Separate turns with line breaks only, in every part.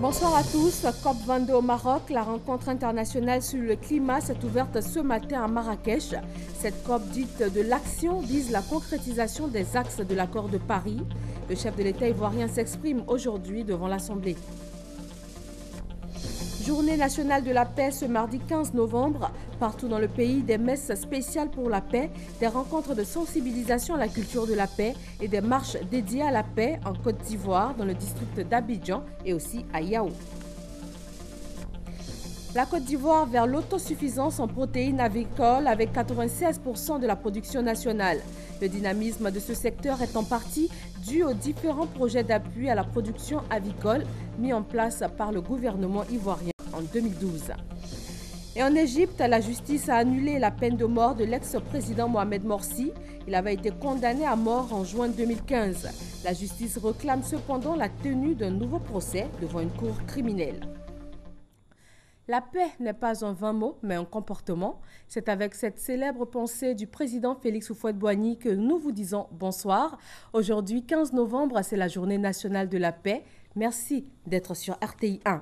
Bonsoir à tous. COP22 au Maroc, la rencontre internationale sur le climat s'est ouverte ce matin à Marrakech. Cette COP dite de l'action vise la concrétisation des axes de l'accord de Paris. Le chef de l'État ivoirien s'exprime aujourd'hui devant l'Assemblée. Journée nationale de la paix ce mardi 15 novembre. Partout dans le pays, des messes spéciales pour la paix, des rencontres de sensibilisation à la culture de la paix et des marches dédiées à la paix en Côte d'Ivoire, dans le district d'Abidjan et aussi à Yao. La Côte d'Ivoire vers l'autosuffisance en protéines avicoles avec 96% de la production nationale. Le dynamisme de ce secteur est en partie dû aux différents projets d'appui à la production avicole mis en place par le gouvernement ivoirien en 2012. Et en Égypte, la justice a annulé la peine de mort de l'ex-président Mohamed Morsi. Il avait été condamné à mort en juin 2015. La justice réclame cependant la tenue d'un nouveau procès devant une cour criminelle. La paix n'est pas un vain mot, mais un comportement. C'est avec cette célèbre pensée du président Félix Houphouët-Boigny que nous vous disons bonsoir. Aujourd'hui, 15 novembre, c'est la journée nationale de la paix. Merci d'être sur RTI 1.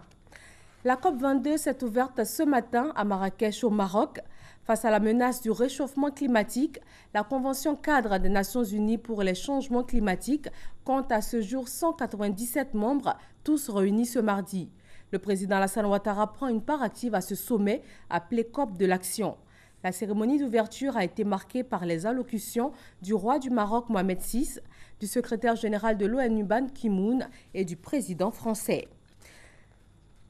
La COP22 s'est ouverte ce matin à Marrakech au Maroc. Face à la menace du réchauffement climatique, la Convention cadre des Nations Unies pour les changements climatiques compte à ce jour 197 membres, tous réunis ce mardi. Le président Alassane Ouattara prend une part active à ce sommet appelé COP de l'action. La cérémonie d'ouverture a été marquée par les allocutions du roi du Maroc Mohamed VI, du secrétaire général de l'ONU Ban Ki-moon et du président français.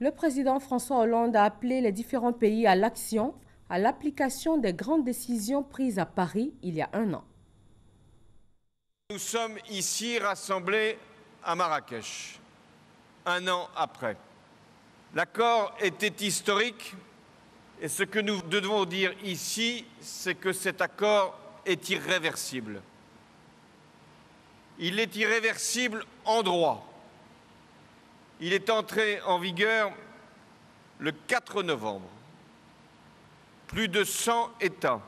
Le président François Hollande a appelé les différents pays à l'action, à l'application des grandes décisions prises à Paris il y a un an.
Nous sommes ici rassemblés à Marrakech, un an après. L'accord était historique et ce que nous devons dire ici, c'est que cet accord est irréversible. Il est irréversible en droit. Il est entré en vigueur le 4 novembre. Plus de 100 États,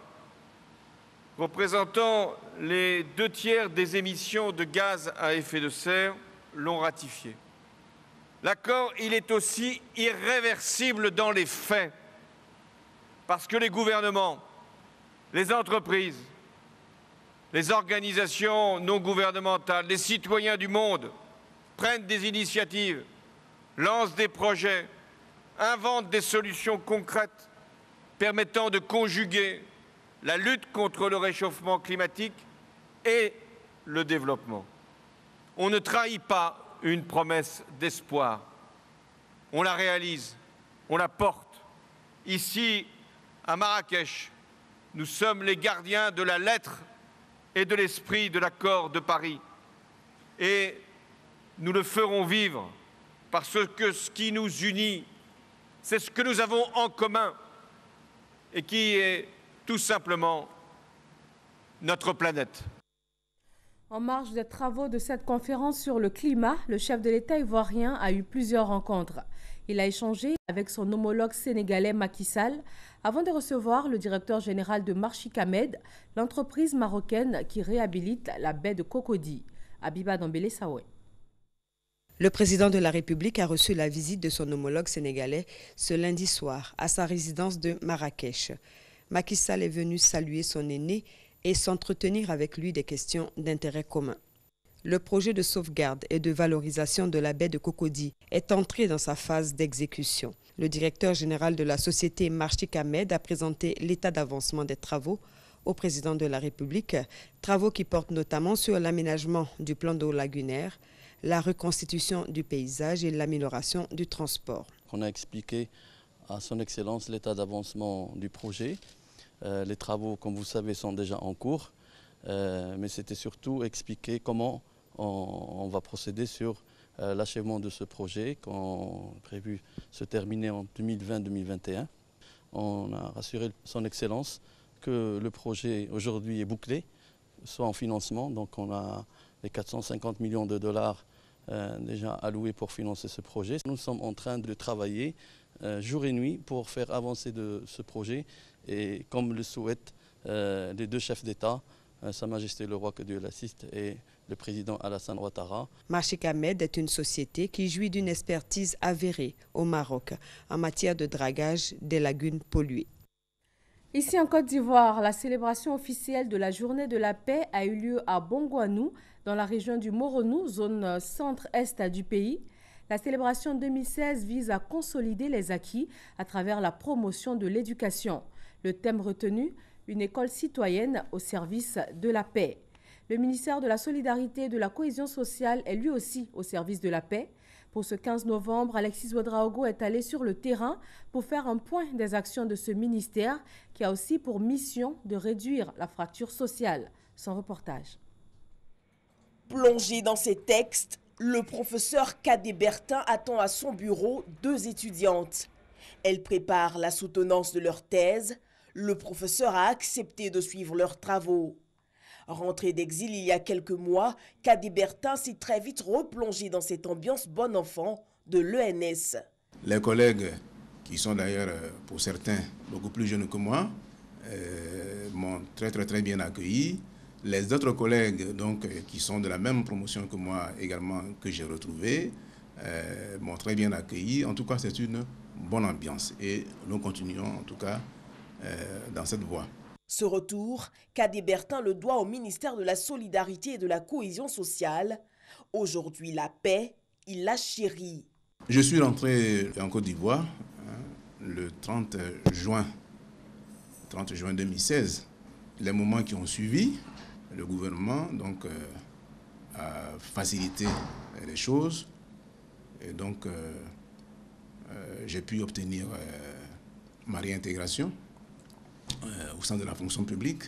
représentant les 2/3 des émissions de gaz à effet de serre, l'ont ratifié. L'accord, il est aussi irréversible dans les faits, parce que les gouvernements, les entreprises, les organisations non gouvernementales, les citoyens du monde prennent des initiatives, lancent des projets, inventent des solutions concrètes permettant de conjuguer la lutte contre le réchauffement climatique et le développement. On ne trahit pas une promesse d'espoir. On la réalise, on la porte. Ici, à Marrakech, nous sommes les gardiens de la lettre et de l'esprit de l'accord de Paris. Et nous le ferons vivre parce que ce qui nous unit, c'est ce que nous avons en commun et qui est tout simplement notre planète.
En marge des travaux de cette conférence sur le climat, le chef de l'État ivoirien a eu plusieurs rencontres. Il a échangé avec son homologue sénégalais Macky Sall avant de recevoir le directeur général de Marchik Ahmed, l'entreprise marocaine qui réhabilite la baie de Cocody. Abiba Dambélé-Sawé.
Le président de la République a reçu la visite de son homologue sénégalais ce lundi soir à sa résidence de Marrakech. Macky Sall est venu saluer son aîné et s'entretenir avec lui des questions d'intérêt commun. Le projet de sauvegarde et de valorisation de la baie de Cocody est entré dans sa phase d'exécution. Le directeur général de la société Marchik Ahmed a présenté l'état d'avancement des travaux au président de la République, travaux qui portent notamment sur l'aménagement du plan d'eau lagunaire, la reconstitution du paysage et l'amélioration du transport.
On a expliqué à son Excellence l'état d'avancement du projet. Les travaux, comme vous savez, sont déjà en cours, mais c'était surtout expliquer comment on va procéder sur l'achèvement de ce projet, qu'on a prévu se terminer en 2020-2021. On a rassuré son Excellence que le projet aujourd'hui est bouclé, soit en financement, donc on a les 450 millions de dollars déjà alloués pour financer ce projet. Nous sommes en train de travailler jour et nuit pour faire avancer ce projet et comme le souhaitent les deux chefs d'État, Sa Majesté le Roi, que Dieu l'assiste, et le président Alassane Ouattara.
Marchik Ahmed est une société qui jouit d'une expertise avérée au Maroc en matière de dragage des lagunes polluées.
Ici en Côte d'Ivoire, la célébration officielle de la Journée de la paix a eu lieu à Bongouanou, dans la région du Moronou, zone centre-est du pays. La célébration 2016 vise à consolider les acquis à travers la promotion de l'éducation. Le thème retenu, une école citoyenne au service de la paix. Le ministère de la Solidarité et de la Cohésion sociale est lui aussi au service de la paix. Pour ce 15 novembre, Alexis Ouedraogo est allé sur le terrain pour faire un point des actions de ce ministère qui a aussi pour mission de réduire la fracture sociale. Son reportage.
Plongé dans ses textes, le professeur Kadé Bertin attend à son bureau 2 étudiantes. Elles préparent la soutenance de leur thèse. Le professeur a accepté de suivre leurs travaux. Rentré d'exil il y a quelques mois, Kadé Bertin s'est très vite replongé dans cette ambiance bon enfant de l'ENS.
Les collègues, qui sont d'ailleurs pour certains beaucoup plus jeunes que moi, m'ont très bien accueilli. Les autres collègues donc, qui sont de la même promotion que moi également, que j'ai retrouvés, m'ont très bien accueilli. En tout cas, c'est une bonne ambiance et nous continuons en tout cas dans cette voie.
Ce retour, Kadé Bertin le doit au ministère de la Solidarité et de la Cohésion sociale. Aujourd'hui, la paix, il la chérit.
Je suis rentré en Côte d'Ivoire le 30 juin 2016. Les moments qui ont suivi, le gouvernement donc, a facilité les choses. Et donc, j'ai pu obtenir ma réintégration au sein de la fonction publique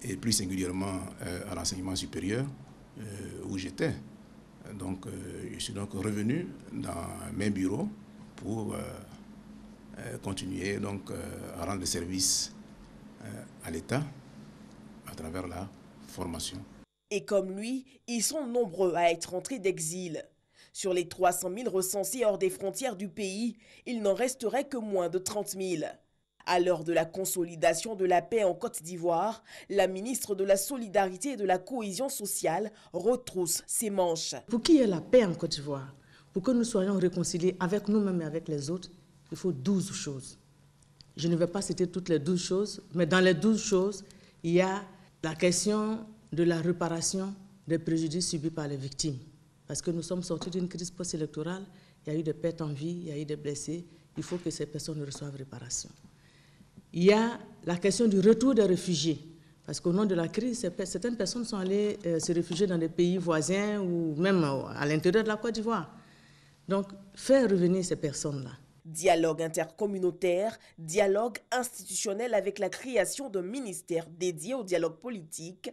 et plus singulièrement à l'enseignement supérieur où j'étais. Donc, je suis donc revenu dans mes bureaux pour continuer donc, à rendre service à l'État à travers la formation.
Et comme lui, ils sont nombreux à être rentrés d'exil. Sur les 300 000 recensés hors des frontières du pays, il n'en resterait que moins de 30 000. À l'heure de la consolidation de la paix en Côte d'Ivoire, la ministre de la Solidarité et de la Cohésion sociale retrousse ses manches.
Pour qu'il y ait la paix en Côte d'Ivoire, pour que nous soyons réconciliés avec nous-mêmes et avec les autres, il faut 12 choses. Je ne vais pas citer toutes les 12 choses, mais dans les 12 choses, il y a la question de la réparation des préjudices subis par les victimes. Parce que nous sommes sortis d'une crise post-électorale, il y a eu des pertes en vie, il y a eu des blessés, il faut que ces personnes reçoivent réparation. Il y a la question du retour des réfugiés, parce qu'au nom de la crise, certaines personnes sont allées se réfugier dans des pays voisins ou même à l'intérieur de la Côte d'Ivoire. Donc, faire revenir ces personnes-là.
Dialogue intercommunautaire, dialogue institutionnel avec la création d'un ministère dédié au dialogue politique,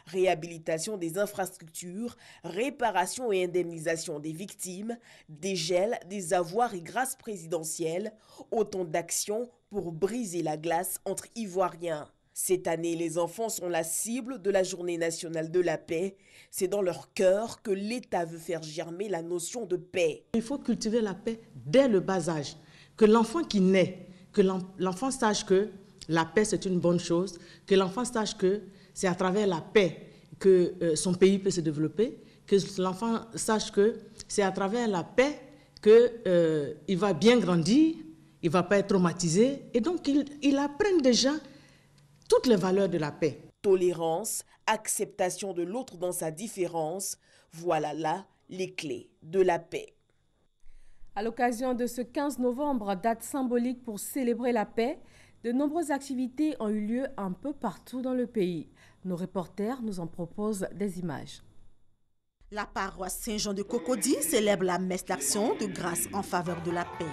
réhabilitation des infrastructures, réparation et indemnisation des victimes, dégel des avoirs et grâces présidentielles, autant d'actions pour briser la glace entre Ivoiriens. Cette année, les enfants sont la cible de la Journée nationale de la paix. C'est dans leur cœur que l'État veut faire germer la notion de paix.
Il faut cultiver la paix dès le bas âge. Que l'enfant qui naît, que l'enfant sache que la paix c'est une bonne chose, que l'enfant sache que c'est à travers la paix que son pays peut se développer, que l'enfant sache que c'est à travers la paix qu'il va bien grandir, il ne va pas être traumatisé. Et donc, il apprend déjà toutes les valeurs de la paix.
Tolérance, acceptation de l'autre dans sa différence, voilà là les clés de la paix.
À l'occasion de ce 15 novembre, date symbolique pour célébrer la paix, de nombreuses activités ont eu lieu un peu partout dans le pays. Nos reporters nous en proposent des images.
La paroisse Saint-Jean de Cocody célèbre la messe d'action de grâce en faveur de la paix.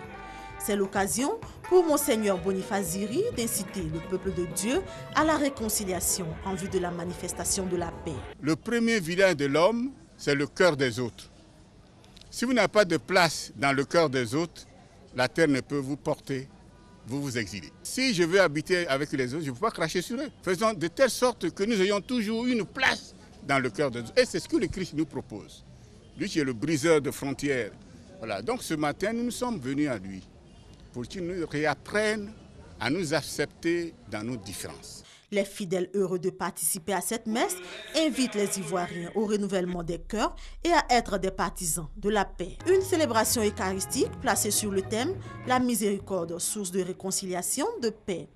C'est l'occasion pour Monseigneur Boniface Ziri d'inciter le peuple de Dieu à la réconciliation en vue de la manifestation de la paix.
Le premier village de l'homme, c'est le cœur des autres. Si vous n'avez pas de place dans le cœur des autres, la terre ne peut vous porter, vous vous exilez. Si je veux habiter avec les autres, je ne peux pas cracher sur eux. Faisons de telle sorte que nous ayons toujours une place dans le cœur des autres. Et c'est ce que le Christ nous propose. Lui qui est le briseur de frontières. Voilà. Donc ce matin, nous sommes venus à lui pour qu'il nous réapprenne à nous accepter dans nos différences.
Les fidèles heureux de participer à cette messe invitent les Ivoiriens au renouvellement des cœurs et à être des partisans de la paix. Une célébration eucharistique placée sur le thème « La miséricorde, source de réconciliation, de paix ».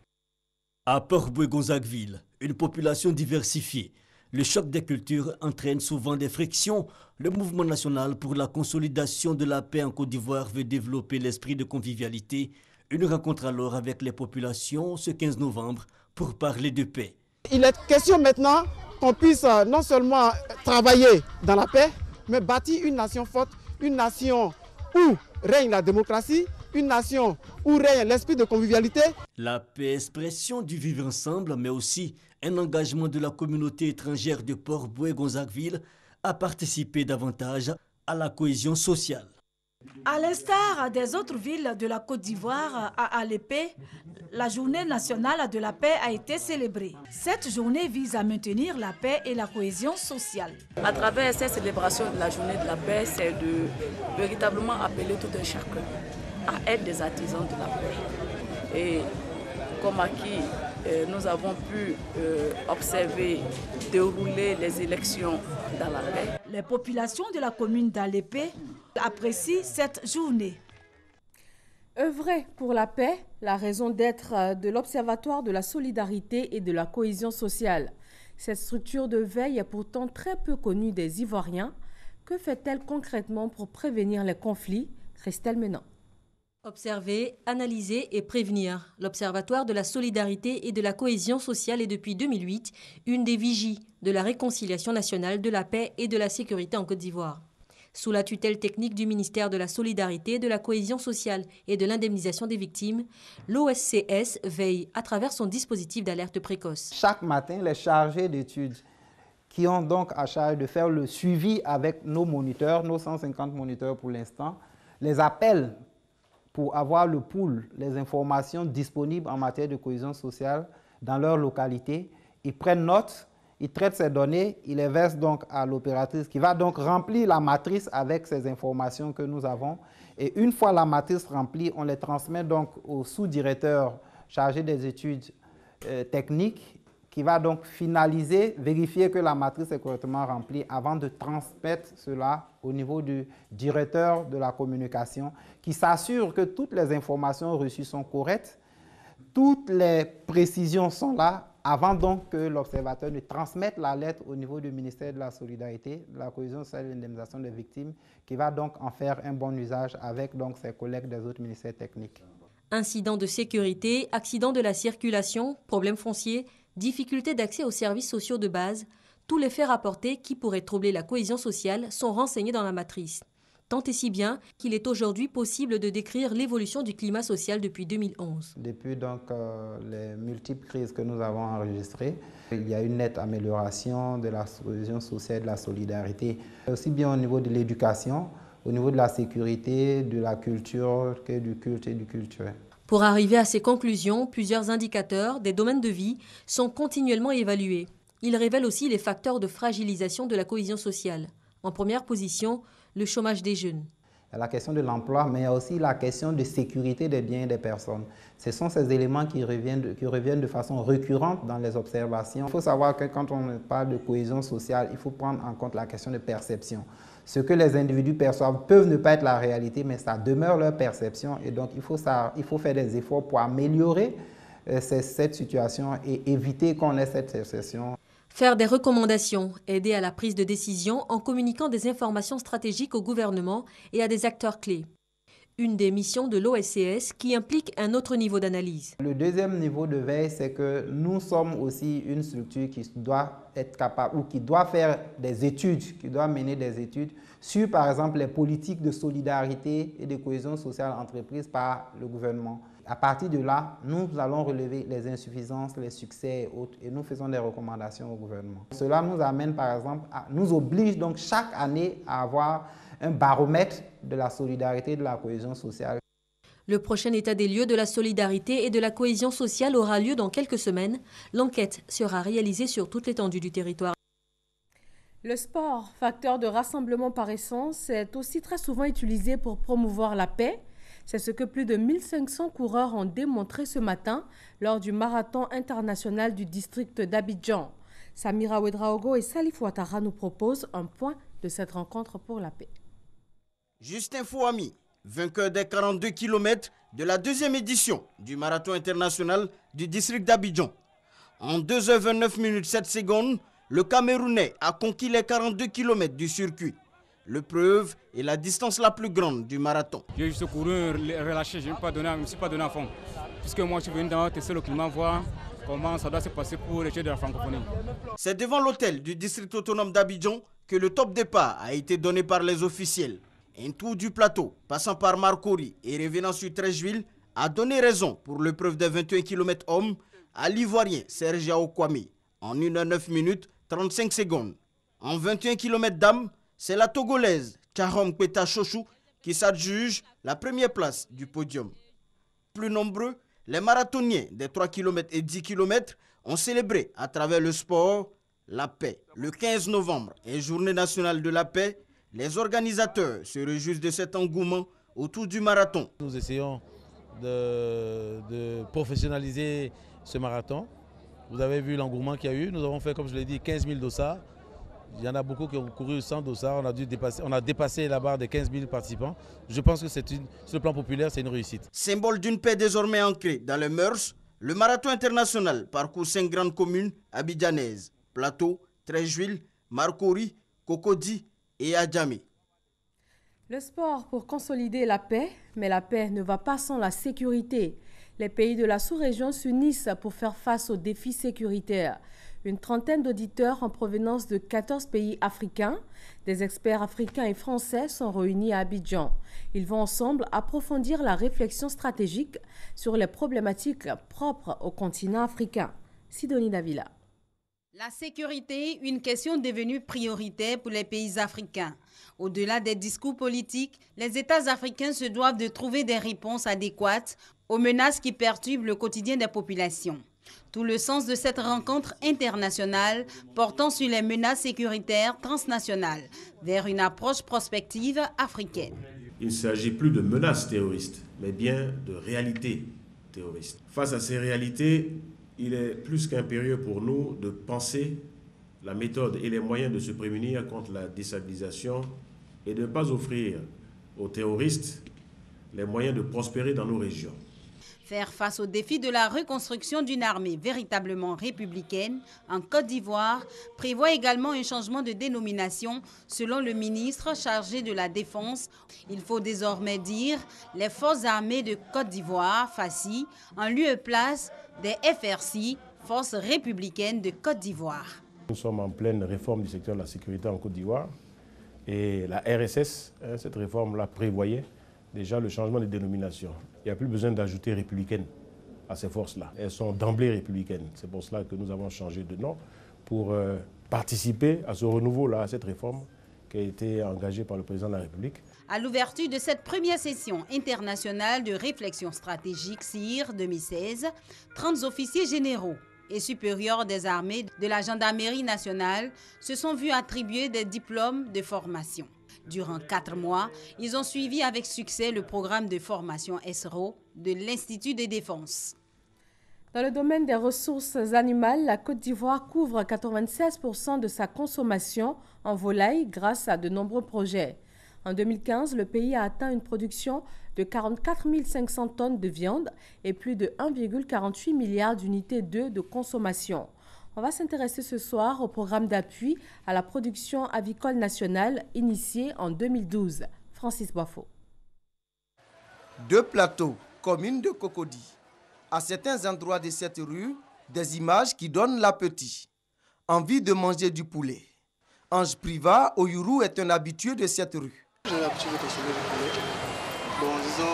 À Port-Bouët-Gonzagueville, une population diversifiée, le choc des cultures entraîne souvent des frictions. Le mouvement national pour la consolidation de la paix en Côte d'Ivoire veut développer l'esprit de convivialité. Une rencontre alors avec les populations ce 15 novembre pour parler de paix.
Il est question maintenant qu'on puisse non seulement travailler dans la paix, mais bâtir une nation forte, une nation où règne la démocratie, une nation où règne l'esprit de convivialité.
La paix, expression du vivre ensemble, mais aussi un engagement de la communauté étrangère de Port-Bouët-Gonzagueville à participer davantage à la cohésion sociale.
À l'instar des autres villes de la Côte d'Ivoire, à Alépé, la journée nationale de la paix a été célébrée. Cette journée vise à maintenir la paix et la cohésion sociale.
À travers cette célébration de la journée de la paix, c'est de véritablement appeler tout un chacun à être des artisans de la paix. Et comme acquis, nous avons pu observer dérouler les élections dans la paix.
Les populations de la commune d'Alépé apprécient cette journée.
Œuvrer pour la paix, la raison d'être de l'Observatoire de la solidarité et de la cohésion sociale. Cette structure de veille est pourtant très peu connue des Ivoiriens. Que fait-elle concrètement pour prévenir les conflits? Christelle Menon.
Observer, analyser et prévenir. L'Observatoire de la solidarité et de la cohésion sociale est depuis 2008 une des vigies de la réconciliation nationale, de la paix et de la sécurité en Côte d'Ivoire. Sous la tutelle technique du ministère de la Solidarité, de la Cohésion sociale et de l'indemnisation des victimes, l'OSCS veille à travers son dispositif d'alerte précoce.
Chaque matin, les chargés d'études qui ont donc à charge de faire le suivi avec nos moniteurs, nos 150 moniteurs pour l'instant, les appellent pour avoir le pool, les informations disponibles en matière de cohésion sociale dans leur localité. Ils prennent note, ils traitent ces données, ils les versent donc à l'opératrice qui va donc remplir la matrice avec ces informations que nous avons. Et une fois la matrice remplie, on les transmet donc au sous-directeur chargé des études techniques qui va donc finaliser, vérifier que la matrice est correctement remplie avant de transmettre cela au niveau du directeur de la communication qui s'assure que toutes les informations reçues sont correctes, toutes les précisions sont là avant donc que l'observateur ne transmette la lettre au niveau du ministère de la Solidarité, de la Cohésion sociale et de l'indemnisation des victimes, qui va donc en faire un bon usage avec donc ses collègues des autres ministères techniques.
Incidents de sécurité, accidents de la circulation, problèmes fonciers, difficultés d'accès aux services sociaux de base, tous les faits rapportés qui pourraient troubler la cohésion sociale sont renseignés dans la matrice. Tant et si bien qu'il est aujourd'hui possible de décrire l'évolution du climat social depuis 2011.
Depuis donc les multiples crises que nous avons enregistrées, il y a une nette amélioration de la cohésion sociale et de la solidarité, aussi bien au niveau de l'éducation, au niveau de la sécurité, de la culture que du culte et du culturel.
Pour arriver à ces conclusions, plusieurs indicateurs des domaines de vie sont continuellement évalués. Ils révèlent aussi les facteurs de fragilisation de la cohésion sociale. En première position, le chômage des jeunes.
Il y a la question de l'emploi, mais il y a aussi la question de sécurité des biens et des personnes. Ce sont ces éléments qui reviennent de façon récurrente dans les observations. Il faut savoir que quand on parle de cohésion sociale, il faut prendre en compte la question de perception. Ce que les individus perçoivent peuvent ne pas être la réalité, mais ça demeure leur perception. Et donc, il faut faire des efforts pour améliorer cette situation et éviter qu'on ait cette perception.
Faire des recommandations, aider à la prise de décision en communiquant des informations stratégiques au gouvernement et à des acteurs clés. Une des missions de l'OSCS qui implique un autre niveau d'analyse.
Le deuxième niveau de veille, c'est que nous sommes aussi une structure qui doit être capable ou qui doit faire des études, qui doit mener des études sur, par exemple, les politiques de solidarité et de cohésion sociale entreprises par le gouvernement. À partir de là, nous allons relever les insuffisances, les succès et autres, et nous faisons des recommandations au gouvernement. Cela nous amène, par exemple, nous oblige donc chaque année à avoir un baromètre de la solidarité et de la cohésion sociale.
Le prochain état des lieux de la solidarité et de la cohésion sociale aura lieu dans quelques semaines. L'enquête sera réalisée sur toute l'étendue du territoire.
Le sport, facteur de rassemblement par essence, est aussi très souvent utilisé pour promouvoir la paix. C'est ce que plus de 1500 coureurs ont démontré ce matin lors du marathon international du district d'Abidjan. Samira Ouedraogo et Salif Ouattara nous proposent un point de cette rencontre pour la paix.
Justin Fouami, vainqueur des 42 km de la deuxième édition du marathon international du district d'Abidjan. En 2h29 minutes 7 secondes, le Camerounais a conquis les 42 km du circuit. L'épreuve est la distance la plus grande du marathon.
J'ai juste couru, relâché, je ne me suis pas donné à fond. Puisque moi je suis venu d'abord tester le climat, voir comment ça doit se passer pour les Jeux de la francophonie.
C'est devant l'hôtel du district autonome d'Abidjan que le top départ a été donné par les officiels. Un tour du plateau, passant par Marcory et revenant sur Treichville, a donné raison pour l'épreuve des 21 km hommes à l'Ivoirien Serge Aokwame en 1h09 minutes 35 secondes. En 21 km dames, c'est la Togolaise Tcharom Kweta Chochou qui s'adjuge la première place du podium. Plus nombreux, les marathoniens des 3 km et 10 km ont célébré à travers le sport la paix. Le 15 novembre est journée nationale de la paix. Les organisateurs se réjouissent de cet engouement autour du marathon.
Nous essayons de professionnaliser ce marathon. Vous avez vu l'engouement qu'il y a eu. Nous avons fait, comme je l'ai dit, 15 000 dossards. Il y en a beaucoup qui ont couru 100 dossards. On a dépassé la barre des 15 000 participants. Je pense que sur le plan populaire, c'est une réussite.
Symbole d'une paix désormais ancrée dans les mœurs, le marathon international parcourt 5 grandes communes abidjanaises. Plateau, Treichville, Marcory, Cocody et Adjamé.
Le sport pour consolider la paix, mais la paix ne va pas sans la sécurité. Les pays de la sous-région s'unissent pour faire face aux défis sécuritaires. Une trentaine d'auditeurs en provenance de 14 pays africains, des experts africains et français sont réunis à Abidjan. Ils vont ensemble approfondir la réflexion stratégique sur les problématiques propres au continent africain. Sidonie Davila.
La sécurité, une question devenue prioritaire pour les pays africains. Au-delà des discours politiques, les États africains se doivent de trouver des réponses adéquates aux menaces qui perturbent le quotidien des populations. Tout le sens de cette rencontre internationale portant sur les menaces sécuritaires transnationales vers une approche prospective africaine.
Il ne s'agit plus de menaces terroristes, mais bien de réalités terroristes. Face à ces réalités, il est plus qu'impérieux pour nous de penser la méthode et les moyens de se prémunir contre la déstabilisation et de ne pas offrir aux terroristes les moyens de prospérer dans nos régions.
Faire face au défi de la reconstruction d'une armée véritablement républicaine en Côte d'Ivoire prévoit également un changement de dénomination selon le ministre chargé de la Défense. Il faut désormais dire les Forces armées de Côte d'Ivoire, FACI, en lieu et place des FRC, Forces républicaines de Côte d'Ivoire.
Nous sommes en pleine réforme du secteur de la sécurité en Côte d'Ivoire et la RSS, cette réforme-là prévoyait déjà le changement de dénomination. Il n'y a plus besoin d'ajouter républicaine à ces forces-là. Elles sont d'emblée républicaines. C'est pour cela que nous avons changé de nom pour participer à ce renouveau-là, à cette réforme qui a été engagée par le président de la République.
À l'ouverture de cette première session internationale de réflexion stratégique CIR 2016, 30 officiers généraux et supérieurs des armées de la gendarmerie nationale se sont vus attribuer des diplômes de formation. Durant 4 mois, ils ont suivi avec succès le programme de formation SRO de l'Institut de défense.
Dans le domaine des ressources animales, la Côte d'Ivoire couvre 96% de sa consommation en volaille grâce à de nombreux projets. En 2015, le pays a atteint une production de 44 500 tonnes de viande et plus de 1,48 milliard d'unités d'œufs de consommation. On va s'intéresser ce soir au programme d'appui à la production avicole nationale initié en 2012. Francis Boifo.
2 plateaux, commune de Cocody. À certains endroits de cette rue, des images qui donnent l'appétit. Envie de manger du poulet. Ange Priva Oyuru est un habitué de cette rue.
J'ai l'habitude de consommer du poulet. Bon, disons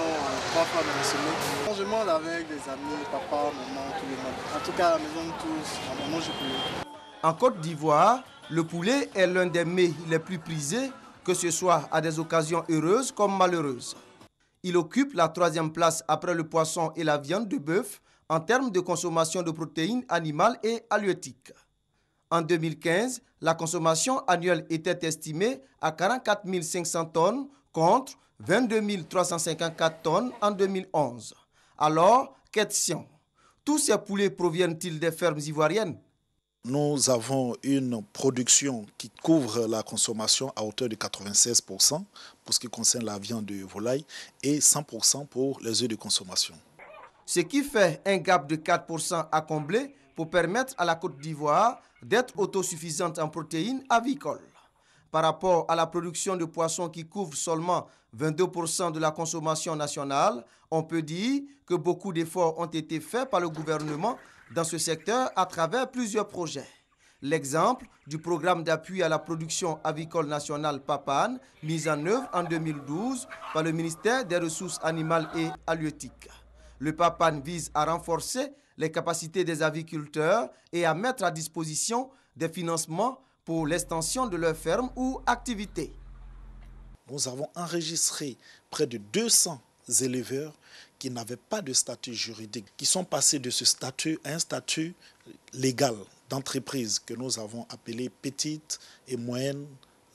3 fois dans la semaine. Je mange avec des amis, papa, maman, tout le monde. En tout cas, à la maison, tous, on mange du poulet.
En Côte d'Ivoire, le poulet est l'un des mets les plus prisés, que ce soit à des occasions heureuses comme malheureuses. Il occupe la 3e place après le poisson et la viande de bœuf en termes de consommation de protéines animales et halieutiques. En 2015, la consommation annuelle était estimée à 44 500 tonnes contre 22 354 tonnes en 2011. Alors, question, tous ces poulets proviennent-ils des fermes ivoiriennes?
Nous avons une production qui couvre la consommation à hauteur de 96% pour ce qui concerne la viande de volaille et 100% pour les œufs de consommation.
Ce qui fait un gap de 4% à combler pour permettre à la Côte d'Ivoire d'être autosuffisante en protéines avicoles. Par rapport à la production de poissons qui couvre seulement 22% de la consommation nationale, on peut dire que beaucoup d'efforts ont été faits par le gouvernement dans ce secteur à travers plusieurs projets. L'exemple du programme d'appui à la production avicole nationale PAPAN, mis en œuvre en 2012 par le ministère des Ressources animales et halieutiques. Le PAPAN vise à renforcer les capacités des aviculteurs et à mettre à disposition des financements pour l'extension de leurs fermes ou activités.
Nous avons enregistré près de 200 éleveurs qui n'avaient pas de statut juridique, qui sont passés de ce statut à un statut légal d'entreprise que nous avons appelé petites et moyennes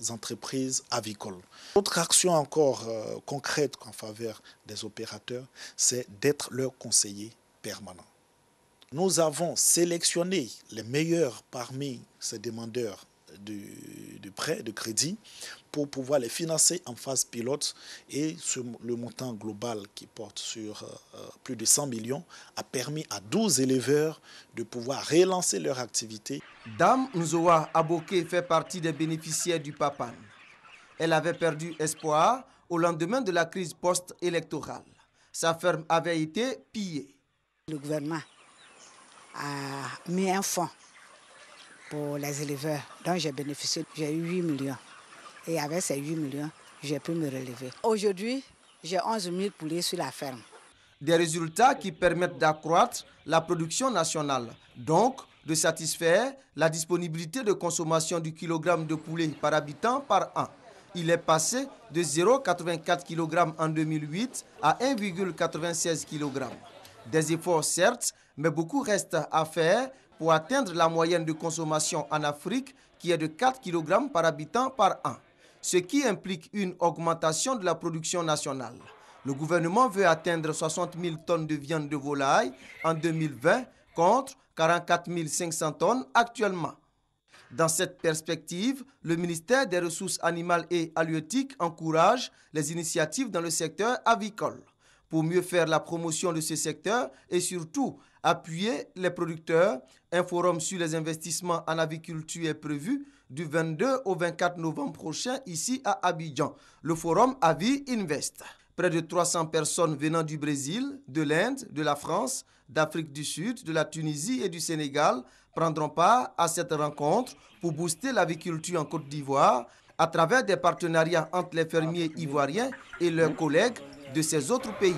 entreprises avicoles. Autre action encore concrète en faveur des opérateurs, c'est d'être leur conseiller permanent. Nous avons sélectionné les meilleurs parmi ces demandeurs de prêts, de crédit, pour pouvoir les financer en phase pilote, et le montant global qui porte sur plus de 100 millions a permis à 12 éleveurs de pouvoir relancer leur activité.
Dame Nzoa Aboké fait partie des bénéficiaires du PAPAN. Elle avait perdu espoir au lendemain de la crise post-électorale. Sa ferme avait été pillée.
Le gouvernement a mis un fonds pour les éleveurs dont j'ai bénéficié. J'ai eu 8 millions. Et avec ces 8 millions, j'ai pu me relever. Aujourd'hui, j'ai 11 000 poulets sur la ferme.
Des résultats qui permettent d'accroître la production nationale, donc de satisfaire la disponibilité de consommation du kilogramme de poulet par habitant par an. Il est passé de 0,84 kg en 2008 à 1,96 kg. Des efforts certes, mais beaucoup reste à faire pour atteindre la moyenne de consommation en Afrique qui est de 4 kg par habitant par an, ce qui implique une augmentation de la production nationale. Le gouvernement veut atteindre 60 000 tonnes de viande de volaille en 2020 contre 44 500 tonnes actuellement. Dans cette perspective, le ministère des Ressources animales et halieutiques encourage les initiatives dans le secteur avicole. Pour mieux faire la promotion de ce secteur et surtout appuyer les producteurs, un forum sur les investissements en aviculture est prévu du 22 au 24 novembre prochain ici à Abidjan. Le forum Avi Invest. Près de 300 personnes venant du Brésil, de l'Inde, de la France, d'Afrique du Sud, de la Tunisie et du Sénégal prendront part à cette rencontre pour booster l'aviculture en Côte d'Ivoire à travers des partenariats entre les fermiers ivoiriens et leurs collègues de ces autres pays.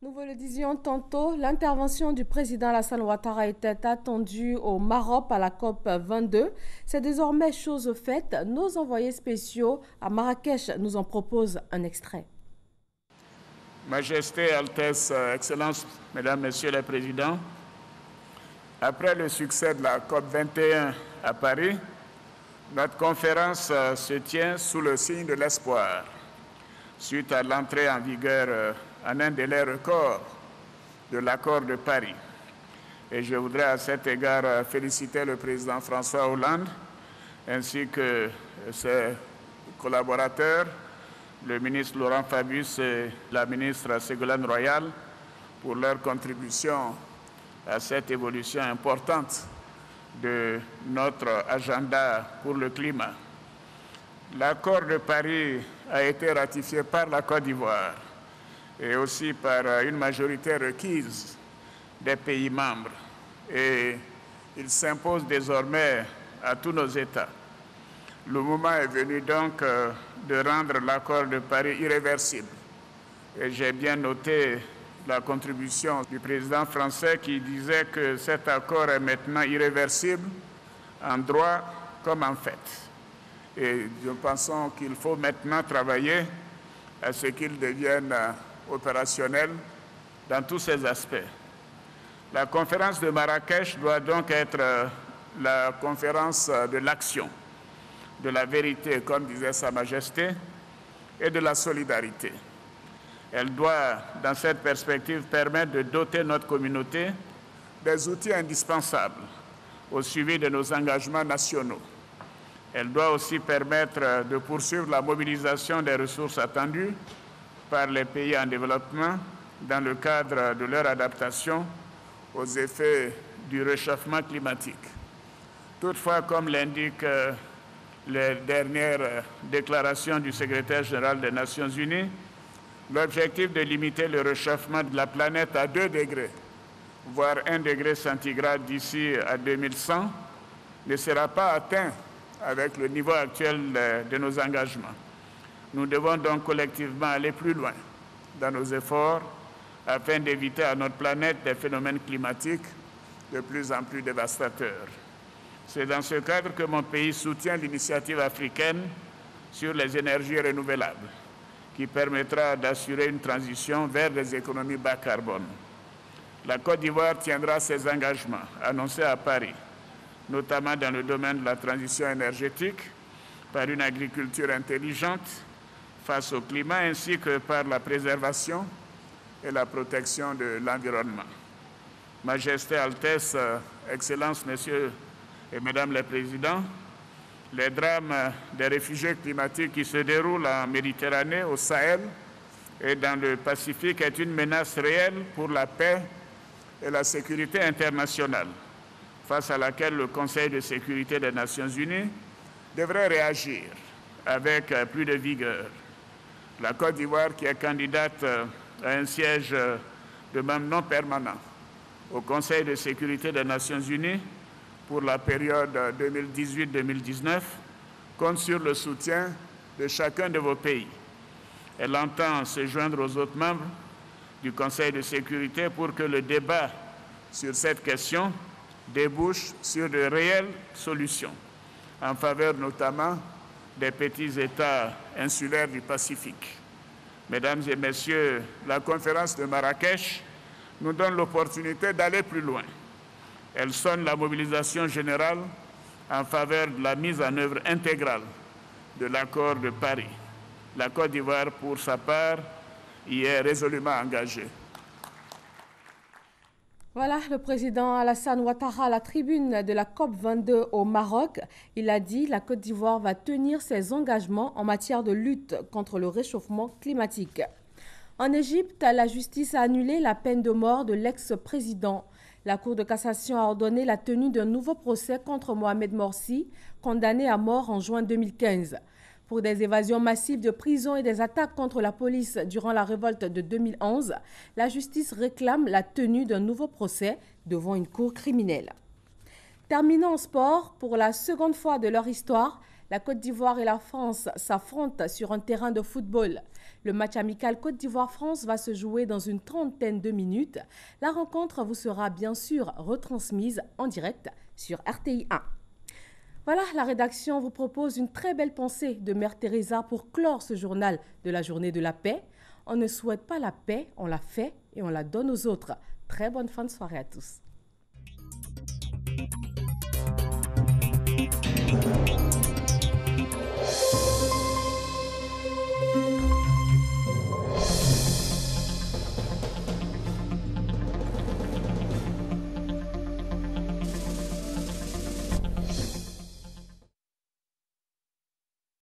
Nous vous le disions tantôt, l'intervention du président Alassane Ouattara était attendue au Maroc à la COP 22. C'est désormais chose faite. Nos envoyés spéciaux à Marrakech nous en proposent un extrait.
Majesté, Altesse, Excellences, Mesdames, Messieurs les Présidents, après le succès de la COP 21 à Paris, notre conférence se tient sous le signe de l'espoir, suite à l'entrée en vigueur en un délai record de l'accord de Paris. Et je voudrais à cet égard féliciter le président François Hollande ainsi que ses collaborateurs, le ministre Laurent Fabius et la ministre Ségolène Royal, pour leur contribution à cette évolution importante de notre agenda pour le climat. L'accord de Paris a été ratifié par la Côte d'Ivoire et aussi par une majorité requise des pays membres. Et il s'impose désormais à tous nos États. Le moment est venu donc de rendre l'accord de Paris irréversible. Et j'ai bien noté la contribution du président français qui disait que cet accord est maintenant irréversible en droit comme en fait. Et nous pensons qu'il faut maintenant travailler à ce qu'il devienne opérationnel dans tous ses aspects. La conférence de Marrakech doit donc être la conférence de l'action, de la vérité, comme disait Sa Majesté, et de la solidarité. Elle doit, dans cette perspective, permettre de doter notre communauté des outils indispensables au suivi de nos engagements nationaux. Elle doit aussi permettre de poursuivre la mobilisation des ressources attendues par les pays en développement dans le cadre de leur adaptation aux effets du réchauffement climatique. Toutefois, comme l'indiquent les dernières déclarations du secrétaire général des Nations Unies, l'objectif de limiter le réchauffement de la planète à 2 degrés, voire 1 degré centigrade d'ici à 2100, ne sera pas atteint avec le niveau actuel de nos engagements. Nous devons donc collectivement aller plus loin dans nos efforts afin d'éviter à notre planète des phénomènes climatiques de plus en plus dévastateurs. C'est dans ce cadre que mon pays soutient l'initiative africaine sur les énergies renouvelables, qui permettra d'assurer une transition vers des économies bas carbone. La Côte d'Ivoire tiendra ses engagements annoncés à Paris, notamment dans le domaine de la transition énergétique, par une agriculture intelligente face au climat, ainsi que par la préservation et la protection de l'environnement. Majesté, Altesse, Excellences, Messieurs et Mesdames les Présidents, les drames des réfugiés climatiques qui se déroulent en Méditerranée, au Sahel et dans le Pacifique est une menace réelle pour la paix et la sécurité internationale, face à laquelle le Conseil de sécurité des Nations Unies devrait réagir avec plus de vigueur. La Côte d'Ivoire, qui est candidate à un siège de membre non permanent au Conseil de sécurité des Nations Unies pour la période 2018-2019, compte sur le soutien de chacun de vos pays. Elle entend se joindre aux autres membres du Conseil de sécurité pour que le débat sur cette question débouche sur de réelles solutions, en faveur notamment des petits États insulaires du Pacifique. Mesdames et Messieurs, la conférence de Marrakech nous donne l'opportunité d'aller plus loin. Elle sonne la mobilisation générale en faveur de la mise en œuvre intégrale de l'accord de Paris. La Côte d'Ivoire, pour sa part, y est résolument engagée.
Voilà le président Alassane Ouattara à la tribune de la COP22 au Maroc. Il a dit que la Côte d'Ivoire va tenir ses engagements en matière de lutte contre le réchauffement climatique. En Égypte, la justice a annulé la peine de mort de l'ex-président. La Cour de cassation a ordonné la tenue d'un nouveau procès contre Mohamed Morsi, condamné à mort en juin 2015. Pour des évasions massives de prison et des attaques contre la police durant la révolte de 2011, la justice réclame la tenue d'un nouveau procès devant une cour criminelle. Terminons en sport. Pour la seconde fois de leur histoire, la Côte d'Ivoire et la France s'affrontent sur un terrain de football. Le match amical Côte d'Ivoire-France va se jouer dans une trentaine de minutes. La rencontre vous sera bien sûr retransmise en direct sur RTI 1. Voilà, la rédaction vous propose une très belle pensée de Mère Teresa pour clore ce journal de la journée de la paix. On ne souhaite pas la paix, on la fait et on la donne aux autres. Très bonne fin de soirée à tous.